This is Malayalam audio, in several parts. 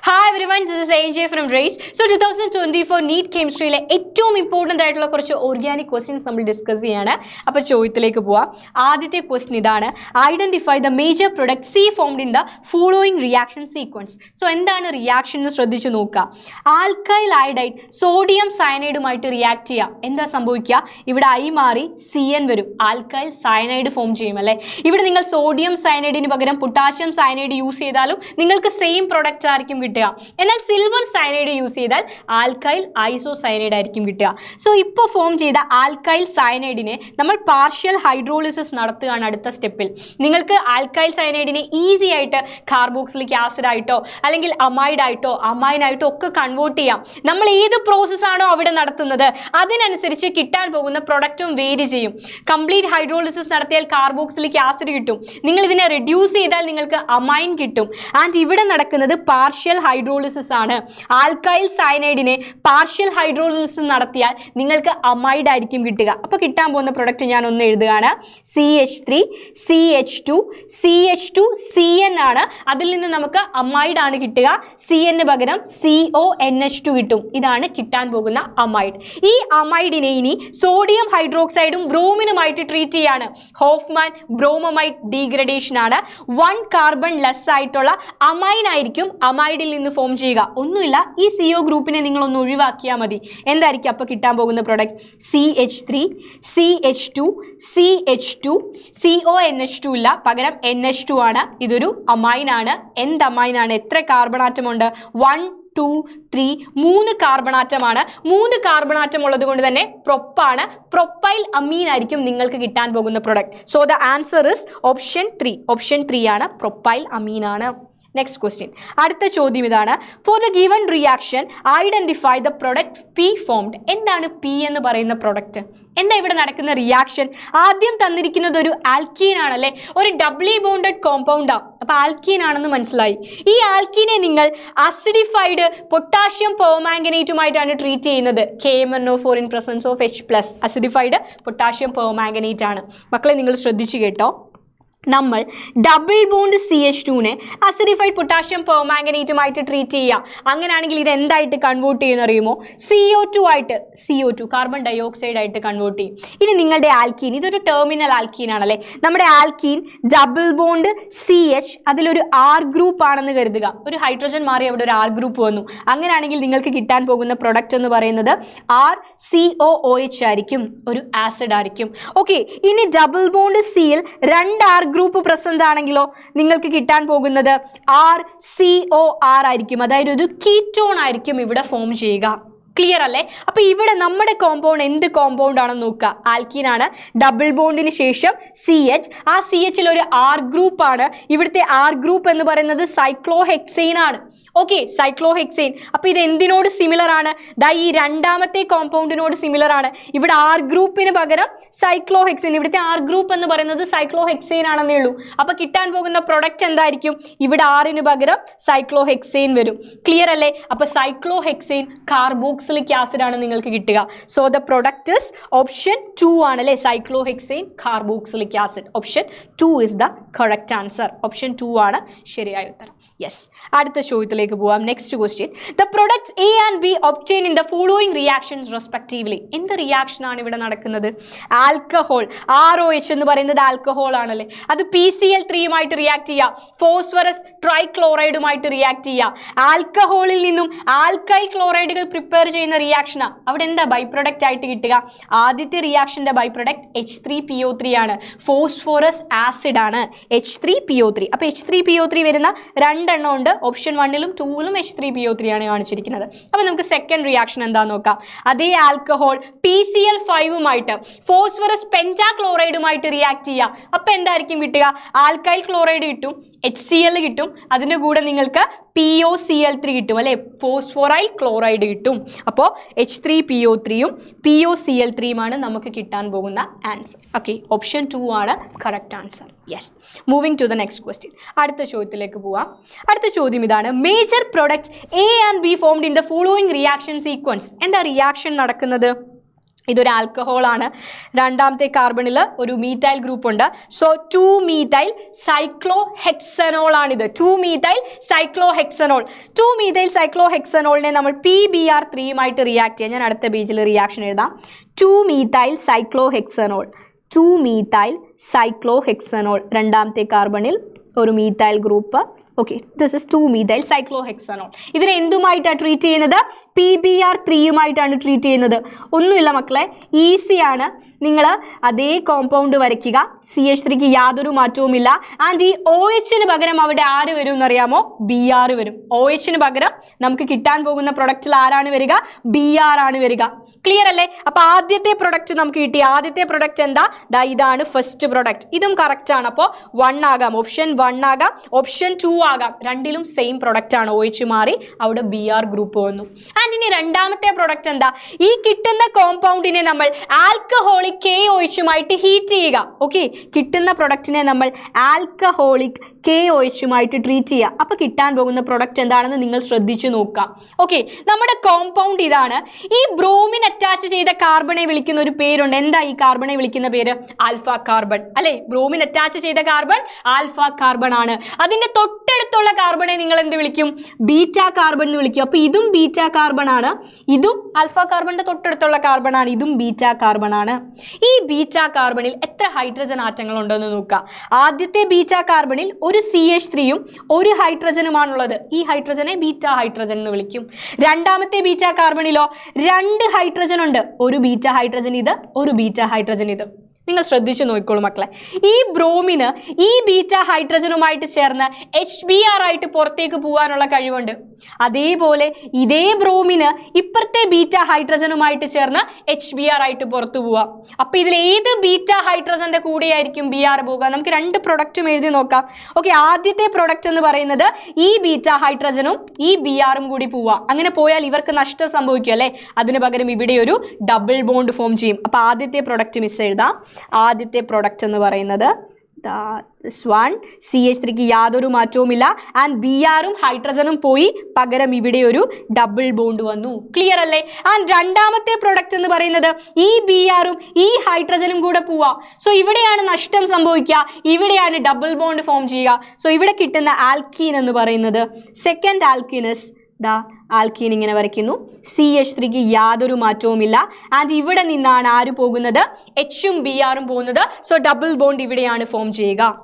Hi everyone, this is AJ from RACE. So 2024 NEET കെമിസ്ട്രിയിലെ ഏറ്റവും ഇമ്പോർട്ടൻ്റ് ആയിട്ടുള്ള കുറച്ച് ഓർഗാനിക് ക്വസ്റ്റ്യൻസ് നമ്മൾ ഡിസ്കസ് ചെയ്യാണ്. അപ്പോൾ ചോദ്യത്തിലേക്ക് പോവാം. ആദ്യത്തെ ക്വസ്റ്റ്യൻ ഇതാണ്, identify the major product C formed in the following reaction sequence. So എന്താണ് റിയാക്ഷൻ എന്ന് ശ്രദ്ധിച്ചു നോക്കുക. ആൽക്കൈൽ അയഡൈഡ് സോഡിയം സയനൈഡുമായിട്ട് റിയാക്ട് ചെയ്യുക. എന്താ സംഭവിക്കുക? ഇവിടെ ഐ മാറി CN വരും, ആൽക്കൈൽ സയനൈഡ് ഫോം ചെയ്യും അല്ലേ. ഇവിടെ നിങ്ങൾ സോഡിയം സയനൈഡിന് പകരം പൊട്ടാഷ്യം സയനൈഡ് യൂസ് ചെയ്താലും നിങ്ങൾക്ക് സെയിം പ്രൊഡക്റ്റ് ആയിരിക്കും കിട്ടുക. എന്നാൽ സിൽവർ സയനൈഡ് യൂസ് ചെയ്താൽ ആൽക്കൈൽ ഐസോ സയനൈഡ് ആയിരിക്കും കിട്ടുക. സോ ഇപ്പോൾ ഫോം ചെയ്ത ആൽക്കൈൽ സയനൈഡിനെ നമ്മൾ പാർഷ്യൽ ഹൈഡ്രോളിസിസ് നടത്തുകയാണ് അടുത്ത സ്റ്റെപ്പിൽ. നിങ്ങൾക്ക് ആൽക്കൈൽ സയനൈഡിനെ ഈസി ആയിട്ട് കാർബോക്സിലിക് ആസിഡ് ആയിട്ടോ അല്ലെങ്കിൽ അമൈഡായിട്ടോ അമൈനായിട്ടോ ഒക്കെ കൺവേർട്ട് ചെയ്യാം. നമ്മൾ ഏത് പ്രോസസ്സാണോ അവിടെ നടത്തുന്നത് അതിനനുസരിച്ച് കിട്ടാൻ പോകുന്ന പ്രൊഡക്റ്റും വേരി ചെയ്യും. കംപ്ലീറ്റ് ഹൈഡ്രോളിസിസ് നടത്തിയാൽ കാർബോക്സിലിക് ആസിഡ് കിട്ടും. നിങ്ങൾ ഇതിനെ റിഡ്യൂസ് ചെയ്താൽ നിങ്ങൾക്ക് അമൈൻ കിട്ടും. ആൻഡ് ഇവിടെ നടക്കുന്നത് പാർഷ്യൽ ഹൈഡ്രോളിസിസ് ആണ്. ആൽക്കൈൽ സയനൈഡിനെ പാർഷ്യൽ ഹൈഡ്രോളിസിസ് നടത്തിയാൽ നിങ്ങൾക്ക് അമൈഡ് ആയിരിക്കും കിട്ടുക. അപ്പോൾ കിട്ടാൻ പോകുന്ന പ്രൊഡക്റ്റ് ഞാൻ ഒന്ന് എഴുതുകയാണ്. CH3 CH2 CH2 CN ആണ്. അതിൽ നിന്ന് നമുക്ക് അമൈഡ് ആണ് കിട്ടുക. CN പകരം CONH2 കിട്ടും. ഇതാണ് കിട്ടാൻ പോകുന്ന അമൈഡ്. ഈ അമൈഡിനെ ഇനി സോഡിയം ഹൈഡ്രോക്സൈഡും ബ്രോമിനുമായിട്ട് ട്രീറ്റ് ചെയ്യാണ്. ഹോഫ്മാൻ ബ്രോമമൈഡ് ഡീഗ്രഡേഷൻ ആണ്. 1 കാർബൺ ലെസ് ആയിട്ടുള്ള അമൈൻ ആയിരിക്കും അമൈഡിൽ നിന്ന് ഫോം ചെയ്യുക. ഒന്നുമില്ല, ഈ CO ഗ്രൂപ്പിനെ നിങ്ങൾ ഒന്ന് ഒഴിവാക്കിയാൽ മതി. എന്തായിരിക്കും അപ്പോൾ കിട്ടാൻ പോകുന്ന product? CH3 CH2 CH2 CONH2 ഇല്ല, പകരം NH2 ആണ്. ഇതൊരു അമൈൻ ആണ്. എന്ത് അമൈൻ ആണ്? എത്ര കാർബൺ ആറ്റം ഉണ്ട്? 1 2 3 3 കാർബൺ ആറ്റമാണ്. 3 കാർബൺ ആറ്റം ഉള്ളത് കൊണ്ട് തന്നെ പ്രൊപ്പാണ്. പ്രൊപ്പൈൽ അമീൻ ആയിരിക്കും നിങ്ങൾക്ക് കിട്ടാൻ പോകുന്ന product. So the answer is option 3. Option 3 ആണ്, പ്രൊപ്പൈൽ അമീൻ ആണ്. Next question. അടുത്ത ചോദ്യം ഇതാണ്, for the given reaction identify the product P formed. എന്താണ് P എന്ന് പറയുന്ന പ്രൊഡക്റ്റ്? എന്താ ഇവിടെ നടക്കുന്ന റിയാക്ഷൻ? ആദ്യം തന്നിരിക്കുന്നത് ഒരു ആൽക്കീൻ ആണല്ലേ, ഒരു ഡബ്ലി ബോണ്ടഡ് കോമ്പൗണ്ടാണ്. അപ്പോൾ ആൽക്കീൻ ആണെന്ന് മനസ്സിലായി. ഈ ആൽക്കീനെ നിങ്ങൾ അസിഡിഫൈഡ് പൊട്ടാഷ്യം പെർമാംഗനേറ്റുമായിട്ടാണ് ട്രീറ്റ് ചെയ്യുന്നത്. KMnO4 in presence of H+. Acidified potassium permanganate ആണ്. മക്കളെ നിങ്ങൾ ശ്രദ്ധിച്ചു കേട്ടോ. നമ്മൾ ഡബിൾ ബോണ്ട് CH2നെ അസിഡിഫൈഡ് പൊട്ടാഷ്യം പെർമാംഗനേറ്റുമായിട്ട് ട്രീറ്റ് ചെയ്യുക. അങ്ങനെയാണെങ്കിൽ ഇത് എന്തായിട്ട് കൺവേർട്ട് ചെയ്യുന്ന അറിയുമോ? CO2 ആയിട്ട്, CO2 കാർബൺ ഡയോക്സൈഡ് ആയിട്ട് കൺവേർട്ട് ചെയ്യും. ഇനി നിങ്ങളുടെ ആൽക്കീൻ, ഇതൊരു ടെർമിനൽ ആൽക്കീൻ ആണല്ലേ. നമ്മുടെ ആൽക്കീൻ ഡബിൾ ബോണ്ട് CH, അതിലൊരു R ഗ്രൂപ്പ് ആണെന്ന് കരുതുക. ഒരു ഹൈഡ്രജൻ മാറി അവിടെ ഒരു R ഗ്രൂപ്പ് വന്നു. അങ്ങനെയാണെങ്കിൽ നിങ്ങൾക്ക് കിട്ടാൻ പോകുന്ന പ്രൊഡക്റ്റ് എന്ന് പറയുന്നത് RCOOH ആയിരിക്കും, ഒരു ആസിഡ് ആയിരിക്കും. ഓക്കെ, ഇനി ഡബിൾ ബോണ്ട് Cയിൽ 2 R ഗ്രൂപ്പ് പ്രസന്റ് ആണെങ്കിലോ നിങ്ങൾക്ക് കിട്ടാൻ പോകുന്നത് RCOR ആയിരിക്കും. അതായത് ഒരു കീറ്റോൺ ആയിരിക്കും ഇവിടെ ഫോം ചെയ്യുക. ക്ലിയർ അല്ലേ? അപ്പോൾ ഇവിടെ നമ്മുടെ കോമ്പൗണ്ട് എന്ത് കോമ്പൗണ്ട് ആണെന്ന് നോക്കുക. ആൽക്കീൻ ആണ്. ഡബിൾ ബോണ്ടിന് ശേഷം CH, ആ CHൽ ഒരു R ഗ്രൂപ്പ് ആണ്. ഇവിടുത്തെ R ഗ്രൂപ്പ് എന്ന് പറയുന്നത് സൈക്ലോഹെക്സെയിൻ ആണ്. ഓക്കെ, സൈക്ലോഹെക്സെയിൻ. അപ്പോൾ ഇത് എന്തിനോട് സിമിലർ ആണ്? ദാ ഈ രണ്ടാമത്തെ കോമ്പൗണ്ടിനോട് സിമിലർ ആണ്. ഇവിടെ R ഗ്രൂപ്പിന് പകരം സൈക്ലോഹെക്സെയിൻ. ഇവിടുത്തെ R ഗ്രൂപ്പ് എന്ന് പറയുന്നത് സൈക്ലോഹെക്സെയിൻ ആണെന്നേ ഉള്ളൂ. അപ്പോൾ കിട്ടാൻ പോകുന്ന പ്രൊഡക്റ്റ് എന്തായിരിക്കും? ഇവിടെ Rന് പകരം സൈക്ലോഹെക്സെയിൻ വരും. ക്ലിയർ അല്ലേ? അപ്പോൾ സൈക്ലോഹെക്സെയിൻ കാർബോക്സിലിക് ആസിഡ് ആണ് നിങ്ങൾക്ക് കിട്ടുക. So the product is option 2 ആണ് അല്ലേ, cyclohexane carboxylic acid. Option 2 is the correct answer. Option 2 ആണ് ശരിയായ ഉത്തരം. യെസ്, അടുത്ത ചോദ്യത്തിലേക്ക് പോവാം. Next question, the products A and B obtained in the following reactions respectively. എന്ത് റിയാക്ഷൻ ആണ് ഇവിടെ നടക്കുന്നത്? ആൽക്കഹോൾ, ROH എന്ന് പറയുന്നത് ആൽക്കഹോൾ ആണല്ലേ. അത് PCl3യുമായിട്ട് റിയാക്ട് ചെയ്യുക. ഫോസ്ഫറസ് ട്രൈക്ലോറൈഡുമായിട്ട് റിയാക്ട് ചെയ്യുക. ആൽക്കഹോളിൽ നിന്നും ആൽക്കൈൽ ക്ലോറൈഡുകൾ പ്രിപ്പയർ ചെയ്യുന്ന റിയാക്ഷനാണ്. അവിടെ എന്താ ബൈ പ്രൊഡക്റ്റ് ആയിട്ട് കിട്ടുക? ആദ്യത്തെ റിയാക്ഷൻ്റെ ബൈ പ്രൊഡക്റ്റ് H3PO3 ആണ്. ഫോസ്ഫോറസ് ആസിഡ് ആണ് H3PO3. അപ്പോൾ H3PO3 വരുന്ന 2 എണ്ണം ഉണ്ട്. ഓപ്ഷൻ 1ലും 2ലും H3PO3 ആണ് കാണിച്ചിരിക്കുന്നത്. അപ്പോൾ നമുക്ക് സെക്കൻഡ് റിയാക്ഷൻ എന്താണെന്ന് നോക്കാം. അതേ ആൽക്കഹോൾ PCl5യുമായിട്ട് ഫോസ്ഫറസ് പെൻറ്റാക്ലോറൈഡുമായിട്ട് റിയാക്ട് ചെയ്യുക. അപ്പോൾ എന്തായിരിക്കും കിട്ടുക? ആൽക്കൈൽ ക്ലോറൈഡ് കിട്ടും, HCl കിട്ടും, അതിൻ്റെ കൂടെ നിങ്ങൾക്ക് POCl3 കിട്ടും അല്ലേ, ഫോസ്ഫോറൈൽ ക്ലോറൈഡ് കിട്ടും. അപ്പോൾ H3PO3യും POCl3യുമാണ് നമുക്ക് കിട്ടാൻ പോകുന്ന ആൻസർ. ഓക്കെ, ഓപ്ഷൻ 2 ആണ് correct answer. Yes, moving to the next question. അടുത്ത ചോദ്യത്തിലേക്ക് പോവാം. അടുത്ത ചോദ്യം ഇതാണ്, major products A and B formed in the following reaction sequence. എന്താ റിയാക്ഷൻ നടക്കുന്നത്? ഇതൊരു ആൽക്കഹോൾ ആണ്. രണ്ടാമത്തെ കാർബണിൽ ഒരു മീഥൈൽ ഗ്രൂപ്പ് ഉണ്ട്. സോ 2-methyl cyclohexanol ആണിത്. 2-methyl cyclohexanol. 2-methyl cyclohexanolനെ നമ്മൾ PBr3യുമായിട്ട് റിയാക്ട് ചെയ്യാം. ഞാൻ അടുത്ത പേജിൽ റിയാക്ഷൻ എഴുതാം. 2-methyl cyclohexanol. 2-methyl cyclohexanol. രണ്ടാമത്തെ കാർബണിൽ ഒരു methyl group. Okay, this is 2-methyl cyclohexanol. ഇതിനെ എന്തുമായിട്ടാണ് ട്രീറ്റ് ചെയ്യുന്നത്? PBr3യുമായിട്ടാണ് ട്രീറ്റ് ചെയ്യുന്നത്. ഒന്നുമില്ല മക്കളെ, ഈസിയാണ്. നിങ്ങൾ അതേ കോമ്പൗണ്ട് വരയ്ക്കുക. CH3ക്ക് യാതൊരു മാറ്റവുമില്ല. ആൻഡ് ഈ OHന് പകരം അവിടെ ആര് വരും എന്നറിയാമോ? Br വരും. OHന് പകരം നമുക്ക് കിട്ടാൻ പോകുന്ന പ്രൊഡക്റ്റിൽ ആരാണ് വരിക? Br ആണ് വരിക. ക്ലിയർ അല്ലേ? അപ്പൊ ആദ്യത്തെ പ്രൊഡക്റ്റ് നമുക്ക് കിട്ടി. ആദ്യത്തെ പ്രൊഡക്റ്റ് എന്താ? ഇതാണ് ഫസ്റ്റ് പ്രൊഡക്റ്റ്. ഇതും കറക്റ്റ് ആണ്. അപ്പോൾ 1 ആകാം, ഓപ്ഷൻ 1 ആകാം, ഓപ്ഷൻ 2 ആകാം. രണ്ടിലും സെയിം പ്രൊഡക്റ്റ് ആണ്. OH മാറി അവിടെ Br ഗ്രൂപ്പ് വന്നു. ആൻഡ് ഇനി രണ്ടാമത്തെ പ്രൊഡക്റ്റ് എന്താ? ഈ കിട്ടുന്ന കോമ്പൗണ്ടിനെ നമ്മൾ ആൽക്കഹോളിക് KOHുമായിട്ട് ഹീറ്റ് ചെയ്യുക. ഓക്കെ, കിട്ടുന്ന പ്രൊഡക്റ്റിനെ നമ്മൾ ആൽക്കഹോളിക് KOHുമായിട്ട് ട്രീറ്റ് ചെയ്യുക. അപ്പൊ കിട്ടാൻ പോകുന്ന പ്രൊഡക്റ്റ് എന്താണെന്ന് നിങ്ങൾ ശ്രദ്ധിച്ചു നോക്കുക. ഓക്കെ, നമ്മുടെ കോമ്പൗണ്ട് ഇതാണ്. ഈ ബ്രോമിൻ അറ്റാച്ച് ചെയ്ത കാർബണെ വിളിക്കുന്ന ഒരു പേരുണ്ട്. എന്താ ഈ കാർബണെ വിളിക്കുന്ന പേര്? ആൽഫ കാർബൺ അല്ലെ? ബ്രോമിൻ അറ്റാച്ച് ചെയ്ത കാർബൺ ആൽഫ കാർബൺ ആണ്. അതിന്റെ തൊട്ടടുത്തുള്ള കാർബണെ നിങ്ങൾ എന്ത് വിളിക്കും? ബീറ്റ കാർബൺ എന്ന് വിളിക്കും. അപ്പൊ ഇതും ബീറ്റ കാർബൺ ആണ്, ഇതും ആൽഫ കാർബണിന്റെ തൊട്ടടുത്തുള്ള കാർബൺ ആണ്, ഇതും ബീറ്റ കാർബൺ ആണ്. ഈ ബീറ്റ കാർബണിൽ എത്ര ഹൈഡ്രജൻ ആറ്റങ്ങൾ ഉണ്ടെന്ന് നോക്കുക. ആദ്യത്തെ ബീറ്റ കാർബണിൽ ഒരു CH3യും ഒരു ഹൈഡ്രജനുമാണുള്ളത്. ഈ ഹൈഡ്രജനെ ബീറ്റ ഹൈഡ്രജൻ എന്ന് വിളിക്കും. രണ്ടാമത്തെ ബീറ്റ കാർബണിലോ 2 ഹൈഡ്രജൻ ഉണ്ട്. ഒരു ബീറ്റ ഹൈഡ്രജൻ ഇത്, ഒരു ബീറ്റ ഹൈഡ്രജൻ ഇത്. നിങ്ങൾ ശ്രദ്ധിച്ചു നോക്കിക്കോളൂ മക്കളെ. ഈ ബ്രോമിന് ഈ ബീറ്റ ഹൈഡ്രജനുമായിട്ട് ചേർന്ന് HBr ആയിട്ട് പുറത്തേക്ക് പോകാനുള്ള കഴിവുണ്ട്. അതേപോലെ ഇതേ ബ്രോമിന് ഇപ്പുറത്തെ ബീറ്റ ഹൈഡ്രജനുമായിട്ട് ചേർന്ന് HBr ആയിട്ട് പുറത്തു പോവാം. അപ്പൊ ഇതിൽ ഏത് ബീറ്റ ഹൈഡ്രജന്റെ കൂടെയായിരിക്കും Br പോവുക? നമുക്ക് 2 പ്രൊഡക്റ്റും എഴുതി നോക്കാം. ഓക്കെ, ആദ്യത്തെ പ്രൊഡക്റ്റ് എന്ന് പറയുന്നത് ഈ ബീറ്റ ഹൈഡ്രജനും ഈ Brഉം കൂടി പോവാം. അങ്ങനെ പോയാൽ ഇവർക്ക് നഷ്ടം സംഭവിക്കും അല്ലെ? അതിന് പകരം ഇവിടെ ഒരു ഡബിൾ ബോണ്ട് ഫോം ചെയ്യും. അപ്പൊ ആദ്യത്തെ പ്രൊഡക്റ്റ് മിസ് എഴുതാം. ആദ്യത്തെ പ്രൊഡക്റ്റ് എന്ന് പറയുന്നത് CH3ക്ക് യാതൊരു മാറ്റവുമില്ല. ആൻഡ് Brഉം ഹൈഡ്രജനും പോയി, പകരം ഇവിടെ ഒരു ഡബിൾ ബോണ്ട് വന്നു. ക്ലിയർ അല്ലേ? ആൻഡ് രണ്ടാമത്തെ പ്രൊഡക്റ്റ് എന്ന് പറയുന്നത് ഈ Brഉം ഈ ഹൈഡ്രജനും കൂടെ പോവാ. സോ ഇവിടെയാണ് നഷ്ടം സംഭവിക്കുക, ഇവിടെയാണ് ഡബിൾ ബോണ്ട് ഫോം ചെയ്യുക. സോ ഇവിടെ കിട്ടുന്ന ആൽക്കീൻ എന്ന് പറയുന്നത് സെക്കൻഡ് ആൽക്കീനസ്. ആൽക്കീൻ ഇങ്ങനെ വരയ്ക്കുന്നു. CH3ക്ക് യാതൊരു മാറ്റവുമില്ല. ആൻഡ് ഇവിടെ നിന്നാണ് ആര് പോകുന്നത്? Hഉം Brഉം പോകുന്നത്. സോ ഡബിൾ ബോണ്ട് ഇവിടെയാണ് ഫോം ചെയ്യുക.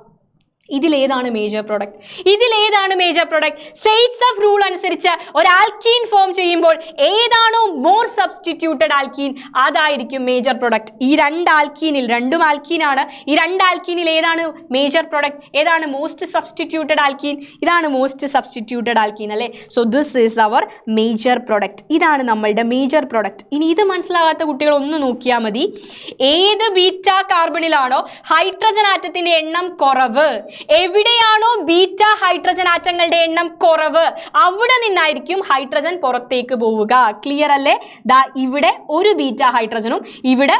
ഇതിലേതാണ് മേജർ പ്രൊഡക്റ്റ്? ഇതിലേതാണ് major product? Saytzeff's of rule അനുസരിച്ച് ഒരു ആൽക്കീൻ ഫോം ചെയ്യുമ്പോൾ ഏതാണോ മോർ സബ്സ്റ്റിറ്റ്യൂട്ടഡ് ആൽക്കീൻ അതായിരിക്കും മേജർ പ്രൊഡക്റ്റ്. ഈ 2 ആൽക്കീനിൽ, രണ്ടും ആൽക്കീനാണ്, ഈ 2 ആൽക്കീനിൽ ഏതാണ് മേജർ പ്രൊഡക്റ്റ്? ഏതാണ് മോസ്റ്റ് സബ്സ്റ്റിറ്റ്യൂട്ടഡ് ആൽക്കീൻ? ഇതാണ് മോസ്റ്റ് സബ്സ്റ്റിറ്റ്യൂട്ടഡ് ആൽക്കീൻ അല്ലേ? So this is our major product. ഇതാണ് നമ്മളുടെ മേജർ പ്രൊഡക്റ്റ്. ഇനി ഇത് മനസ്സിലാവാത്ത കുട്ടികൾ ഒന്ന് നോക്കിയാൽ മതി. ഏത് ബീറ്റ കാർബണിലാണോ ഹൈഡ്രജൻ ആറ്റത്തിന്റെ എണ്ണം കുറവ്, എവിടെയാണോ ബീറ്റ ഹൈഡ്രജൻ ആറ്റങ്ങളുടെ എണ്ണം കുറവ്, അവിടെ നിന്നായിരിക്കും ഹൈഡ്രജൻ പുറത്തേക്ക് പോവുക. ക്ലിയർ അല്ലേ? ഇവിടെ ഒരു ബീറ്റ ഹൈഡ്രജനും ഇവിടെ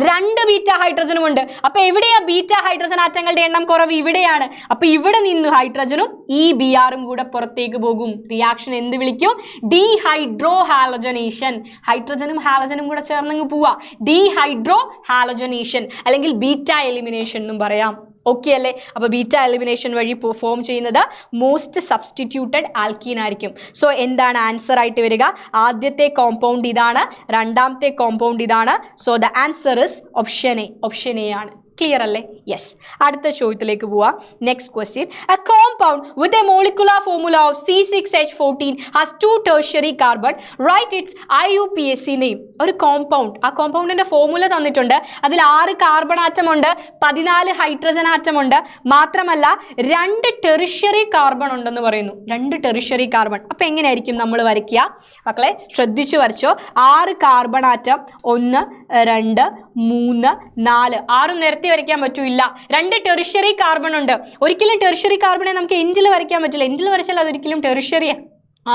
2 ബീറ്റ ഹൈഡ്രജനും ഉണ്ട്. അപ്പൊ എവിടെയാ ബീറ്റ ഹൈഡ്രജൻ ആറ്റങ്ങളുടെ എണ്ണം കുറവ്? ഇവിടെയാണ്. അപ്പൊ ഇവിടെ നിന്ന് ഹൈഡ്രജനും ഈ Brഉം കൂടെ പുറത്തേക്ക് പോകും. റിയാക്ഷൻ എന്ത് വിളിക്കും? Dehydrohalogenation. ഹൈഡ്രജനും ഹാലജനും കൂടെ ചേർന്നങ്ങ് പോവാ. ഡീഹൈഡ്രോ ഹാലജനേഷൻ അല്ലെങ്കിൽ ബീറ്റ എലിമിനേഷൻ എന്നും പറയാം. ഓക്കെ അല്ലേ? അപ്പോൾ ബീറ്റ എലിമിനേഷൻ വഴി ഫോം ചെയ്യുന്നത് മോസ്റ്റ് സബ്സ്റ്റിറ്റ്യൂട്ടഡ് ആൽക്കീൻ ആയിരിക്കും. സോ എന്താണ് ആൻസർ ആയിട്ട് വരിക? ആദ്യത്തെ കോമ്പൗണ്ട് ഇതാണ്, രണ്ടാമത്തെ കോമ്പൗണ്ട് ഇതാണ്. So the answer is option A. Option A ആണ്. ക്ലിയർ അല്ലേ? യെസ്. അടുത്ത ചോദ്യത്തിലേക്ക് പോവാം. Next question. A compound with a molecular formula of C6H14 has 2 tertiary carbon. Right it's IUPAC name. ഒരു കോമ്പൗണ്ട്, ആ കോമ്പൗണ്ടിന്റെ ഫോർമുല തന്നിട്ടുണ്ട്. അതിൽ 6 കാർബൺ ആറ്റം ഉണ്ട്, 14 ഹൈഡ്രജൻ ആറ്റം ഉണ്ട്. മാത്രമല്ല 2 ടെർഷ്യറി കാർബൺ ഉണ്ടെന്ന് പറയുന്നു. 2 ടെർഷ്യറി കാർബൺ. അപ്പൊ എങ്ങനെയായിരിക്കും നമ്മൾ വരയ്ക്കുക? മക്കളെ ശ്രദ്ധിച്ചു വരച്ചോ. 6 കാർബൺ ആറ്റം, 1 2 3 4, 6 നിരത്തി വരയ്ക്കാൻ പറ്റൂല. 2 ടെർഷ്യറി കാർബൺ ഉണ്ട്. ഒരിക്കലും ടെർഷ്യറി കാർബണെ നമുക്ക് എൻഡിൽ വരയ്ക്കാൻ പറ്റില്ല. എൻഡിൽ വരച്ചാൽ അതൊരിക്കലും ടെർഷ്യറി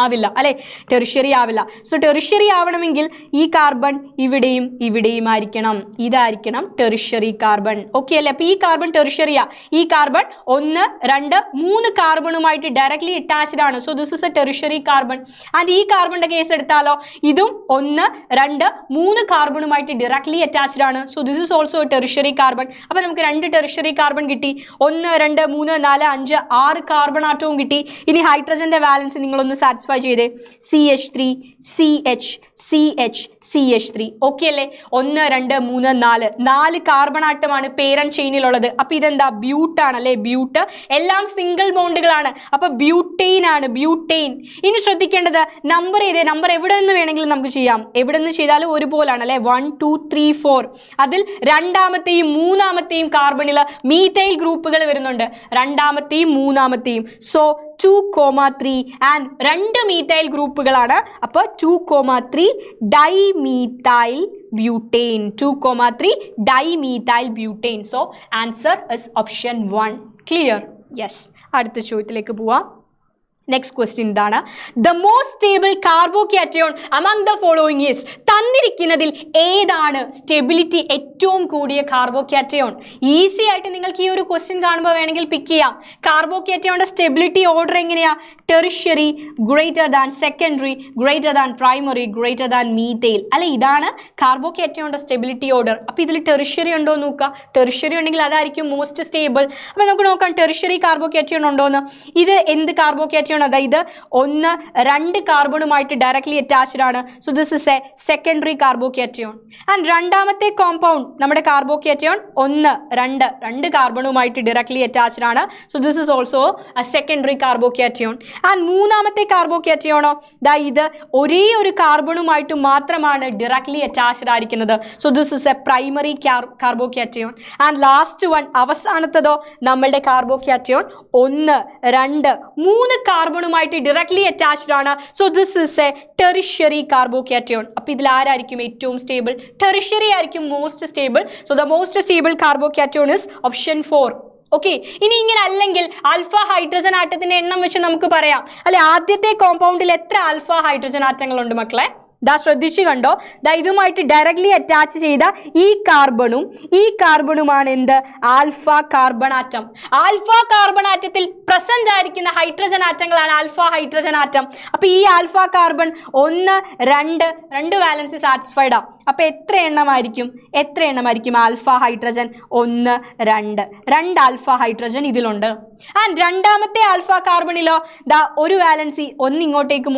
ആവില്ല അല്ലെ, ടെറിഷ്യറി ആവില്ല. സോ ടെറിഷ്യറി ആവണമെങ്കിൽ ഈ കാർബൺ ഇവിടെയും ഇവിടെയും ആയിരിക്കണം, ഇതായിരിക്കണം ടെറിഷ്യറി കാർബൺ. ഓക്കെ അല്ലേ? അപ്പൊ ഈ കാർബൺ ടെറിഷ്യറിയാ. ഈ കാർബൺ 1, 2, 3 കാർബണുമായിട്ട് ഡയറക്ട്ലി അറ്റാച്ച്ഡ് ആണ്. So this is a tertiary carbon. And ഈ കാർബണിന്റെ കേസ് എടുത്താലോ, ഇതും 1, 2, 3 കാർബണുമായിട്ട് ഡയറക്ട്ലി അറ്റാച്ച്ഡ് ആണ്. So this is also tertiary carbon. അപ്പൊ നമുക്ക് 2 ടെറിഷ്യറി കാർബൺ കിട്ടി. 1, 2, 3, 4, 5, 6 കാർബൺ ആറ്റവും കിട്ടി. ഇനി ഹൈഡ്രജന്റെ വാലൻസ് നിങ്ങളൊന്ന് സാറ്റിസ്ഫൈ ചെയ്തേ. CH3, CH, CH, CH3. Okay അല്ലേ? 1, 2, 3, 4 കാർബൺ ആറ്റമാണ് പേരന്റ് ചെയിനിലുള്ളത്. അപ്പൊ ഇതെന്താ? ബ്യൂട്ടാണ് അല്ലെ? ബ്യൂട്ട്. എല്ലാം സിംഗിൾ ബോണ്ടുകളാണ്. അപ്പൊ ബ്യൂട്ടെയിൻ ആണ്, ബ്യൂട്ടെയിൻ. ഇനി ശ്രദ്ധിക്കേണ്ടത് നമ്പർ ഏതേ, നമ്പർ എവിടെ നിന്ന് വേണമെങ്കിലും നമുക്ക് ചെയ്യാം. എവിടെ നിന്ന് ചെയ്താലും ഒരുപോലാണ് അല്ലെ? 1, 2, 3, 4. അതിൽ രണ്ടാമത്തെയും മൂന്നാമത്തെയും കാർബണിൽ മീഥൈൽ ഗ്രൂപ്പുകൾ വരുന്നുണ്ട്, രണ്ടാമത്തെയും മൂന്നാമത്തെയും. സോ 2,3 ആൻഡ് 2 മീഥൈൽ ഗ്രൂപ്പുകളാണ്. അപ്പോൾ 2,3 dimethyl butane, 2,3 dimethyl butane. So answer is option 1. Clear? Yes. അടുത്ത ചോദ്യത്തിലേക്ക് പോവാം. നെക്സ്റ്റ് ക്വസ്റ്റ്യൻ ഇതാണ്. The most stable carbocation among the following is. തന്നിരിക്കുന്നതിൽ ഏതാണ് സ്റ്റെബിലിറ്റി ഏറ്റവും കൂടിയ കാർബോകാറ്റയോൺ? ഈസി ആയിട്ട് നിങ്ങൾക്ക് ഈ ഒരു ക്വസ്റ്റ്യൻ കാണുമ്പോൾ വേണമെങ്കിൽ പിക്ക് ചെയ്യാം. കാർബോകാറ്റയോണിന്റെ സ്റ്റെബിലിറ്റി ഓർഡർ എങ്ങനെയാ? Tertiary greater than secondary greater than primary greater than methyl അല്ലെ? ഇതാണ് കാർബോകാറ്റയോണിന്റെ സ്റ്റെബിലിറ്റി ഓർഡർ. അപ്പോൾ ഇതിൽ ടെറിഷ്യറി ഉണ്ടോ എന്ന് നോക്കുക. ടെറിഷ്യറി ഉണ്ടെങ്കിൽ അതായിരിക്കും മോസ്റ്റ് സ്റ്റേബിൾ. അപ്പോൾ നമുക്ക് നോക്കാം ടെറിഷ്യറി കാർബോകാറ്റയോൺ ഉണ്ടോന്ന്. ഇത് എന്ത് കാർബോകാറ്റയോൺ? അതായത് 1, 2 കാർബണുമായിട്ട് ഡയറക്ട്ലി അറ്റാച്ച്ഡ് ആണ്. So this is a secondary carbocation. And രണ്ടാമത്തെ കോമ്പൗണ്ട് നമ്മുടെ കാർബോകാറ്റയോൺ 1, 2 കാർബണുമായിട്ട് ഡയറക്ട്ലി അറ്റാച്ച്ഡ് ആണ്. So this is also a secondary carbocation. And മൂന്നാമത്തെ കാർബോകാറ്റയോണോ, ദാ ഇത് ഒരേ ഒരു കാർബണുമായിട്ട് മാത്രമാണ് ഡയറക്ട്ലി അറ്റാച്ച്ഡ് ആയിരിക്കുന്നത്. So this is a primary carbocation. And last one, അവസാനത്തതോ നമ്മളുടെ കാർബോകാറ്റയോൺ 1, 2, 3 കാർബണുമായിട്ട് ഡയറക്ട്ലി അറ്റാച്ച്ഡ് ആണ്. So this is a tertiary carbocation. അപ്പോൾ ഇതിൽ ആരായിരിക്കും ഏറ്റവും സ്റ്റേബിൾ? ടെറിഷ്യറി ആയിരിക്കും most stable. So the most stable carbocation is option 4. Okay. ഇനി ഇങ്ങനെ അല്ലെങ്കിൽ ആൽഫ ഹൈഡ്രജൻ ആറ്റത്തിന്റെ എണ്ണം വെച്ച് നമുക്ക് പറയാം അല്ലെ, ആദ്യത്തെ കോമ്പൗണ്ടിൽ എത്ര ആൽഫ ഹൈഡ്രജൻ ആറ്റങ്ങളുണ്ട് മക്കളെ? ദാ ശ്രദ്ധിച്ചു കണ്ടോ, ദാ ഇതുമായിട്ട് ഡയറക്ട്ലി അറ്റാച്ച് ചെയ്ത ഈ കാർബണുമാണ് എന്ത്? Alpha carbon atom. Alpha carbon ആറ്റത്തിൽ പ്രസന്റ് ആയിരിക്കുന്ന ഹൈഡ്രജൻ ആറ്റങ്ങളാണ് ആൽഫ ഹൈഡ്രജൻ ആറ്റം. അപ്പൊ ഈ ആൽഫ കാർബൺ 1, 2 വാലൻസി സാറ്റിസ്ഫൈഡ് ആ. അപ്പൊ എത്ര എണ്ണമായിരിക്കും ആൽഫ ഹൈഡ്രജൻ? 1, 2 ആൽഫ ഹൈഡ്രജൻ ഇതിലുണ്ട്. ആൻഡ് രണ്ടാമത്തെ ആൽഫ കാർബണിലോ ദാ ഒരു വാലൻസി, ഒന്ന് ഇങ്ങോട്ടേക്കും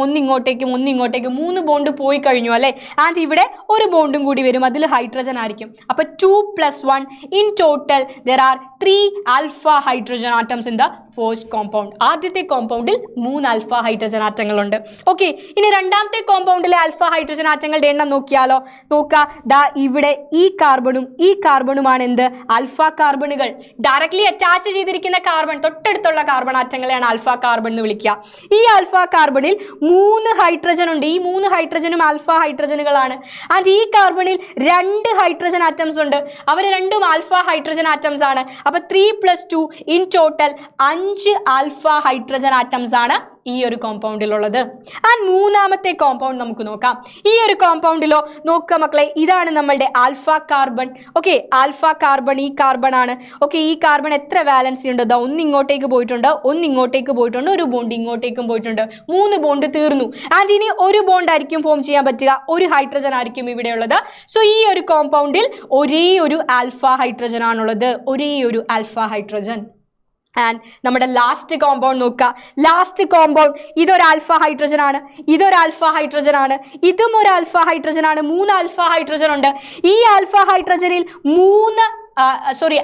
3 ബോണ്ട് പോയി കഴിഞ്ഞു അല്ലെ? ആൻഡ് ഇവിടെ ഒരു ബോണ്ടും കൂടി വരും, അതിൽ ഹൈഡ്രജൻ ആയിരിക്കും. അപ്പൊ 2 + 1 in total there are 3 alpha hydrogen atoms in the first compound. ആദ്യത്തെ കോമ്പൗണ്ടിൽ 3 ആൽഫ ഹൈഡ്രജൻ ആറ്റങ്ങളുണ്ട്. ഓക്കെ. ഇനി രണ്ടാമത്തെ കോമ്പൗണ്ടിലെ ആൽഫ ഹൈഡ്രജൻ ആറ്റങ്ങളുടെ എണ്ണം നോക്കിയാലോ? ദാ ഇവിടെ ഈ കാർബണുമാണ് എന്ത്? ആൽഫ കാർബണുകൾ. ഡയറക്ട്ലി അറ്റാച്ച് ചെയ്തിരിക്കുന്ന കാർബൺ, തൊട്ടടുത്തുള്ള കാർബൺ ആറ്റങ്ങളെയാണ് ആൽഫ കാർബൺ എന്ന് വിളിക്കുക. ഈ ആൽഫ കാർബണിൽ 3 ഹൈഡ്രജൻ ഉണ്ട്. ഈ 3 ഹൈഡ്രജനും ആൽഫ ഹൈഡ്രജനുകളാണ്. ആൻഡ് ഈ കാർബണിൽ 2 ഹൈഡ്രജൻ ആറ്റംസ് ഉണ്ട്. അവർ രണ്ടും ആൽഫ ഹൈഡ്രജൻ ആറ്റംസ് ആണ്. അപ്പൊ 3 + 2 in total 5 alpha hydrogen atoms ആണ് ഈ ഒരു കോമ്പൗണ്ടിലുള്ളത്. ആൻഡ് മൂന്നാമത്തെ കോമ്പൗണ്ട് നമുക്ക് നോക്കാം. ഈ ഒരു കോമ്പൗണ്ടിലോ നോക്കുക മക്കളെ, ഇതാണ് നമ്മളുടെ alpha carbon. Okay. Alpha carbon ഈ കാർബൺ ആണ്. ഓക്കെ. ഈ കാർബൺ എത്ര വാലൻസി ഉണ്ട്? ദാ 1 ഇങ്ങോട്ടേക്ക് പോയിട്ടുണ്ട്, 1 ഇങ്ങോട്ടേക്ക് പോയിട്ടുണ്ട്, ഒരു ബോണ്ട് ഇങ്ങോട്ടേക്കും പോയിട്ടുണ്ട്. 3 ബോണ്ട് തീർന്നു. ആൻഡ് ഇനി ഒരു ബോണ്ട് ആയിരിക്കും ഫോം ചെയ്യാൻ പറ്റുക, ഒരു ഹൈഡ്രജൻ ആയിരിക്കും ഇവിടെ ഉള്ളത്. സോ ഈ ഒരു കോമ്പൗണ്ടിൽ ഒരേ ഒരു ആൽഫ ഹൈഡ്രജൻ ആണുള്ളത്, ഒരേ ഒരു ആൽഫ ഹൈഡ്രജൻ. ആൻഡ് നമ്മുടെ ലാസ്റ്റ് കോമ്പൗണ്ട് നോക്കുക. ലാസ്റ്റ് കോമ്പൗണ്ട് ഇതൊരു ആൽഫ ഹൈഡ്രജൻ ആണ്, ഇതൊരു ആൽഫ ഹൈഡ്രജൻ ആണ്, ഇതും ഒരു ആൽഫ ഹൈഡ്രജൻ ആണ്. 3 ആൽഫ ഹൈഡ്രജൻ ഉണ്ട്. ഈ ആൽഫ ഹൈഡ്രജനിൽ 3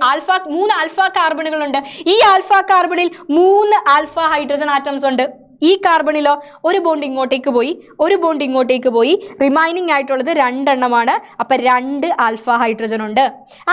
ആൽഫ കാർബണുകളുണ്ട്. ഈ ആൽഫ കാർബണിൽ 3 ആൽഫ ഹൈഡ്രജൻ ആറ്റംസ് ഉണ്ട്. ഈ കാർബണിലോ ഒരു ബോണ്ട് ഇങ്ങോട്ടേക്ക് പോയി, ഒരു ബോണ്ട് ഇങ്ങോട്ടേക്ക് പോയി, റിമൈനിങ് ആയിട്ടുള്ളത് 2 എണ്ണമാണ്. അപ്പൊ 2 ആൽഫ ഹൈഡ്രജൻ ഉണ്ട്.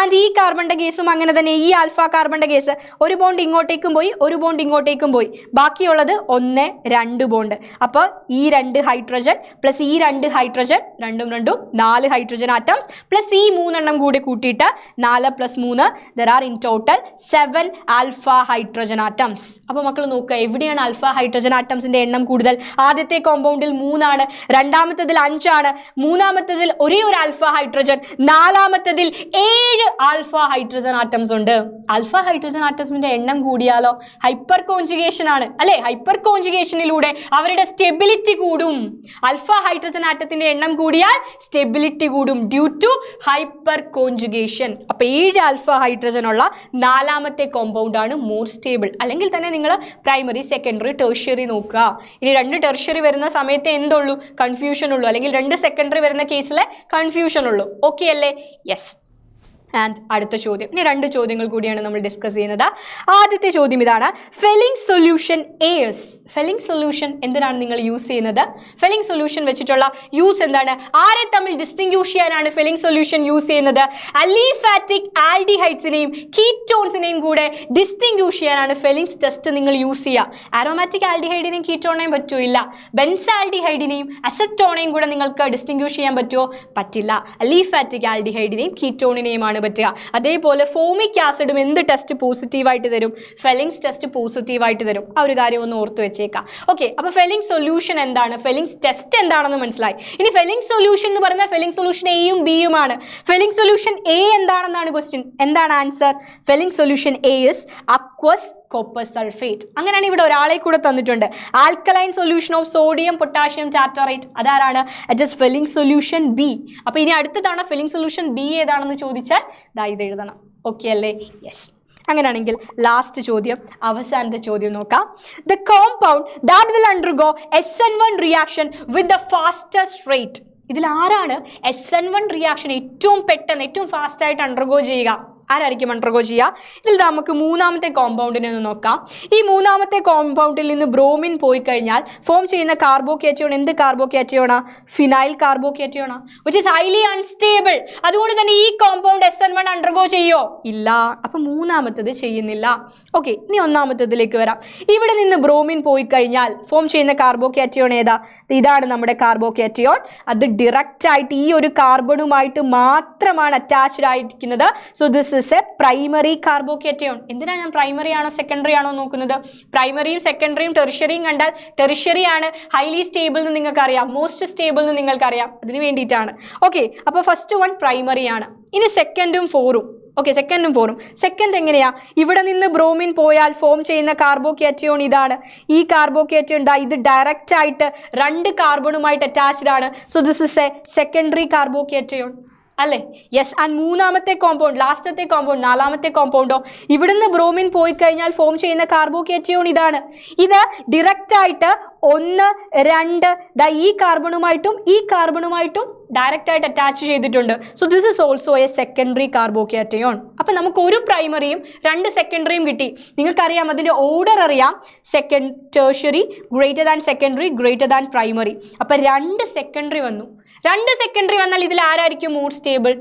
ആൻഡ് ഈ കാർബണിന്റെ കേസും അങ്ങനെ തന്നെ. ഈ ആൽഫ കാർബണിന്റെ കേസ് ഒരു ബോണ്ട് ഇങ്ങോട്ടേക്കും പോയി, ഒരു ബോണ്ട് ഇങ്ങോട്ടേക്കും പോയി, ബാക്കിയുള്ളത് 1, 2 ബോണ്ട്. അപ്പൊ ഈ 2 ഹൈഡ്രജൻ പ്ലസ് ഈ 2 ഹൈഡ്രജൻ, 2 4 ഹൈഡ്രജൻ ആറ്റംസ് പ്ലസ് ഈ 3 എണ്ണം കൂടി കൂട്ടിയിട്ട് 4 + 3 there are in total 7 alpha hydrogen atoms. അപ്പൊ മക്കൾ നോക്കുക, എവിടെയാണ് ആൽഫ ഹൈഡ്രജൻ ആറ്റം ആറ്റംസിന്റെ എണ്ണം കൂടുതൽ? ആദ്യത്തെ കോമ്പൗണ്ടിൽ 3 ആണ്, രണ്ടാമത്തതിൽ 5 ആണ്, മൂന്നാമത്തതിൽ ഒരേ ഒരു ആൽഫ ഹൈഡ്രജൻ, നാലാമത്തതിൽ 7 ആൽഫ ഹൈഡ്രജൻ ആറ്റംസ് ഉണ്ട്. ആൽഫ ഹൈഡ്രജൻ ആറ്റംസിന്റെ എണ്ണം കൂടിയാലോ ഹൈപ്പർ കോൺജുഗേഷൻ ആണ് അല്ലെ. ഹൈപ്പർ കോൺജുഗേഷനിലൂടെ അവരുടെ സ്റ്റെബിലിറ്റി കൂടും. ആൽഫ ഹൈഡ്രജൻ ആറ്റത്തിന്റെ എണ്ണം കൂടിയാൽ സ്റ്റെബിലിറ്റി കൂടും ഡ്യൂ ടു ഹൈപ്പർ കോൺജുഗേഷൻ. അപ്പൊ 7 ആൽഫ ഹൈഡ്രജൻ ഉള്ള നാലാമത്തെ കോമ്പൗണ്ട് ആണ് മോർ സ്റ്റേബിൾ. അല്ലെങ്കിൽ തന്നെ നിങ്ങൾ പ്രൈമറി, സെക്കൻഡറി, ടെർഷ്യറി നോക്കുക. ഇനി 2 ടെർഷ്യറി വരുന്ന സമയത്ത് എന്തുള്ളൂ? കൺഫ്യൂഷൻ ഉള്ളൂ. അല്ലെങ്കിൽ 2 സെക്കൻഡറി വരുന്ന കേസിലെ കൺഫ്യൂഷൻ ഉള്ളൂ. ഓക്കെ അല്ലേ? യെസ്. ആൻഡ് അടുത്ത ചോദ്യം, ഇനി 2 ചോദ്യങ്ങൾ കൂടിയാണ് നമ്മൾ ഡിസ്കസ് ചെയ്യുന്നത്. ആദ്യത്തെ ചോദ്യം ഇതാണ്, felling solution AS. Felling solution എന്തിനാണ് നിങ്ങൾ യൂസ് ചെയ്യുന്നത്? ഫെല്ലിംഗ് സൊല്യൂഷൻ വെച്ചിട്ടുള്ള യൂസ് എന്താണ്? ആരെ തമ്മിൽ ഡിസ്റ്റിങ്ക്യൂഷ് ചെയ്യാനാണ് ഫെല്ലിംഗ് സൊല്യൂഷൻ യൂസ് ചെയ്യുന്നത്? അലിഫാറ്റിക് ആൽഡിഹൈഡ്സിനെയും കീറ്റോൺസിനെയും കൂടെ ഡിസ്റ്റിങ്ക്യൂഷ് ചെയ്യാനാണ് ഫെല്ലിംഗ് ടെസ്റ്റ് നിങ്ങൾ യൂസ് ചെയ്യുക. ആരോമാറ്റിക് ആൽഡിഹൈഡിനെയും കീറ്റോണേയും പറ്റൂല്ല. ബെൻസാൽഡിഹൈഡിനെയും അസറ്റോണേയും കൂടെ നിങ്ങൾക്ക് ഡിസ്റ്റിങ്ക്യൂഷ് ചെയ്യാൻ പറ്റുമോ? പറ്റില്ല. അലിഫാറ്റിക് ആൽഡിഹൈഡിനെയും കീറ്റോണിനെയുമാണ് പറ്റുക. അതേപോലെ ഫോമിക് ആസിഡും എന്ത് ടെസ്റ്റ് പോസിറ്റീവായിട്ട് തരും? ഫെല്ലിംഗ്സ് ടെസ്റ്റ് പോസിറ്റീവായിട്ട് തരും. ആ ഒരു കാര്യം ഒന്ന് ഓർത്ത് വെച്ചേക്കാം. ഓക്കെ, അപ്പൊ ഫെല്ലിംഗ് സൊല്യൂഷൻ എന്താണ്, ഫെല്ലിംഗ്സ് ടെസ്റ്റ് എന്താണെന്ന് മനസ്സിലായി. ഇനി ഫെല്ലിംഗ് സൊല്യൂഷൻ എന്ന് പറയുന്ന ഫെല്ലിംഗ് സൊല്യൂഷൻ എയും ബിയും ആണ്. ഫെല്ലിംഗ് സൊല്യൂഷൻ എ എന്താണെന്നാണ് ക്വസ്റ്റ്യൻ. എന്താണ് answer? Fehling solution A is aqueous copper sulphate. അങ്ങനെയാണ് ഇവിടെ ഒരാളെ കൂടെ തന്നിട്ടുണ്ട്. Alkaline solution of sodium potassium tartrate. അതാരാണ്? It is Fehling solution B. അപ്പൊ ഇനി അടുത്ത തവണ ഫെല്ലിംഗ് സൊല്യൂഷൻ ബി ഏതാണെന്ന് ചോദിച്ചാൽ ദാ ഇത് എഴുതണം. ഓക്കെ അല്ലേ? യെസ്. അങ്ങനെയാണെങ്കിൽ ലാസ്റ്റ് ചോദ്യം, അവസാനത്തെ ചോദ്യം നോക്കാം. The compound that will undergo SN1 reaction with the fastest rate. ഇതിൽ ആരാണ് SN1 റിയാക്ഷൻ ഏറ്റവും പെട്ടെന്ന്, ഏറ്റവും ഫാസ്റ്റ് ആയിട്ട് അണ്ടർഗോ ചെയ്യുക? ആരായിരിക്കും അണ്ടർഗോ ചെയ്യുക? ഇതിൽ നമുക്ക് മൂന്നാമത്തെ കോമ്പൗണ്ടിനെ ഒന്ന് നോക്കാം. ഈ മൂന്നാമത്തെ കോമ്പൗണ്ടിൽ നിന്ന് ബ്രോമിൻ പോയി കഴിഞ്ഞാൽ ഫോം ചെയ്യുന്ന കാർബോകാറ്റയോൺ എന്ത് കാർബോകാറ്റയോണാ? ഫിനൈൽ കാർബോകാറ്റയോണാ, വിച്ച് ഇസ് ഹൈലി അൺസ്റ്റേബിൾ. അതുകൊണ്ട് തന്നെ ഈ കോമ്പൗണ്ട് SN1 അണ്ടർഗോ ചെയ്യോ? ഇല്ല. അപ്പൊ മൂന്നാമത്തത് ചെയ്യുന്നില്ല. ഓക്കെ, ഇനി ഒന്നാമത്തതിലേക്ക് വരാം. ഇവിടെ നിന്ന് ബ്രോമിൻ പോയി കഴിഞ്ഞാൽ ഫോം ചെയ്യുന്ന കാർബോകാറ്റയോൺ ഏതാ? ഇതാണ് നമ്മുടെ കാർബോകാറ്റയോൺ. അത് ഡയറക്റ്റ് ആയിട്ട് ഈ ഒരു കാർബണുമായിട്ട് മാത്രമാണ് അറ്റാച്ച്ഡ് ആയിരിക്കുന്നത്. So this is a primary carbocation. എന്തിനാ ഞാൻ പ്രൈമറി ആണോ സെക്കൻഡറി ആണോ നോക്കുന്നത്? പ്രൈമറിയും സെക്കൻഡറിയും ടെർഷ്യറിയും കണ്ടാൽ ടെർഷ്യറി ആണ് ഹൈലി സ്റ്റേബിൾ എന്ന് നിങ്ങൾക്ക് അറിയാം, മോസ്റ്റ് സ്റ്റേബിൾ എന്ന് നിങ്ങൾക്ക് അറിയാം. അതിന് വേണ്ടിയിട്ടാണ്. ഓക്കെ, അപ്പോൾ ഫസ്റ്റ് വൺ പ്രൈമറി ആണ്. ഇനി സെക്കൻഡും ഫോറും. ഓക്കെ, സെക്കൻഡും ഫോറും. സെക്കൻഡ് എങ്ങനെയാ? ഇവിടെ നിന്ന് ബ്രോമിൻ പോയാൽ ഫോം ചെയ്യുന്ന കാർബോകാറ്റയോൺ ഇതാണ്. ഈ കാർബോകാറ്റയോൺ ഇത് ഡയറക്റ്റ് ആയിട്ട് 2 കാർബണുമായിട്ട് അറ്റാച്ച്ഡ് ആണ്. So this is a secondary carbocation അല്ലേ? യെസ്. ആൻഡ് മൂന്നാമത്തെ കോമ്പൗണ്ട്, ലാസ്റ്റത്തെ കോമ്പൗണ്ട്, നാലാമത്തെ കോമ്പൗണ്ടോ? ഇവിടുന്ന് ബ്രോമിൻ പോയി കഴിഞ്ഞാൽ ഫോം ചെയ്യുന്ന കാർബോകാറ്റയോൺ ഇതാണ്. ഇത് ഡയറക്റ്റ് ആയിട്ട് 1, 2 ഈ കാർബണുമായിട്ടും ഈ കാർബണുമായിട്ടും ഡയറക്റ്റ് ആയിട്ട് അറ്റാച്ച് ചെയ്തിട്ടുണ്ട്. So this is also a secondary carbocation. അപ്പൊ നമുക്ക് ഒരു പ്രൈമറിയും 2 സെക്കൻഡറിയും കിട്ടി. നിങ്ങൾക്കറിയാം അതിന്റെ ഓർഡർ അറിയാം. Second, tertiary, greater than secondary, greater than primary. അപ്പൊ 2 സെക്കൻഡറി വന്നു. 2 സെക്കൻഡറി വന്നാൽ ഇതിൽ ആരായിരിക്കും മോർ സ്റ്റേബിൾ?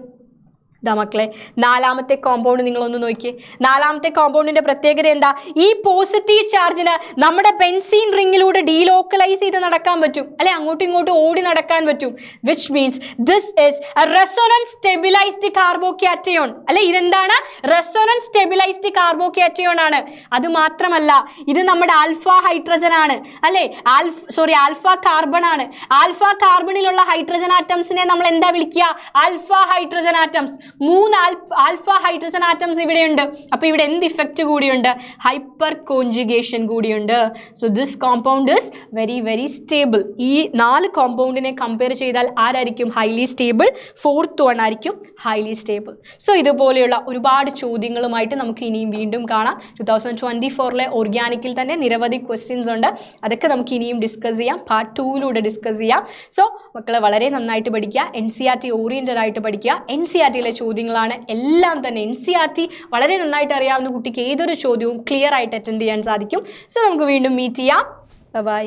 ഇതാ മക്കളെ, നാലാമത്തെ കോമ്പൗണ്ട് നിങ്ങളൊന്ന് നോക്കിയേ. നാലാമത്തെ കോമ്പൗണ്ടിന്റെ പ്രത്യേകത എന്താ? ഈ പോസിറ്റീവ് ചാർജിന് നമ്മുടെ ബെൻസീൻ റിങ്ങിലൂടെ ഡീലോക്കലൈസ് ചെയ്ത് നടക്കാൻ പറ്റും അല്ലെ, അങ്ങോട്ടും ഇങ്ങോട്ടും ഓടി നടക്കാൻ പറ്റും. Which means this is A resonance stabilised carbocation അല്ലെ. ഇതെന്താണ്? റെസൊണൻസ് സ്റ്റെബിലൈസ്ഡ് കാർബോകാറ്റയോൺ ആണ്. അത് മാത്രമല്ല, ഇത് നമ്മുടെ ആൽഫ ഹൈഡ്രജൻ ആണ് അല്ലെ, ആൽഫ കാർബൺ ആണ്. ആൽഫ കാർബണിലുള്ള ഹൈഡ്രജൻ ആറ്റംസിനെ നമ്മൾ എന്താ വിളിക്കുക? Alpha hydrogen atoms. 3 alpha hydrogen atoms ഇവിടെയുണ്ട്. അപ്പൊ ഇവിടെ എന്ത് ഇഫക്റ്റ് കൂടിയുണ്ട്? ഹൈപ്പർ കോൺജുഗേഷൻ കൂടിയുണ്ട്. So this compound is very very stable. ഈ 4 കോമ്പൗണ്ടിനെ കമ്പയർ ചെയ്താൽ ആരായിരിക്കും ഹൈലി സ്റ്റേബിൾ? 4th വൺ ആയിരിക്കും ഹൈലി സ്റ്റേബിൾ. സോ ഇതുപോലെയുള്ള ഒരുപാട് ചോദ്യങ്ങളുമായിട്ട് നമുക്ക് ഇനിയും വീണ്ടും കാണാം. 2024 ഓർഗാനിക്കിൽ തന്നെ നിരവധി ക്വസ്റ്റ്യൻസ് ഉണ്ട്. അതൊക്കെ നമുക്ക് ഇനിയും ഡിസ്കസ് ചെയ്യാം, പാർട്ട് 2 ഡിസ്കസ് ചെയ്യാം. സോ മക്കളെ വളരെ നന്നായിട്ട് പഠിക്കുക, NCERT ഓറിയന്റഡ് ആയിട്ട് പഠിക്കുക. NCERTയിലെ ചോദ്യങ്ങളാണ് എല്ലാം തന്നെ. NCERT വളരെ നന്നായിട്ട് അറിയാവുന്ന കുട്ടിക്ക് ഏതൊരു ചോദ്യവും ക്ലിയർ ആയിട്ട് അറ്റൻഡ് ചെയ്യാൻ സാധിക്കും. സോ നമുക്ക് വീണ്ടും മീറ്റ് ചെയ്യാം. ബൈ.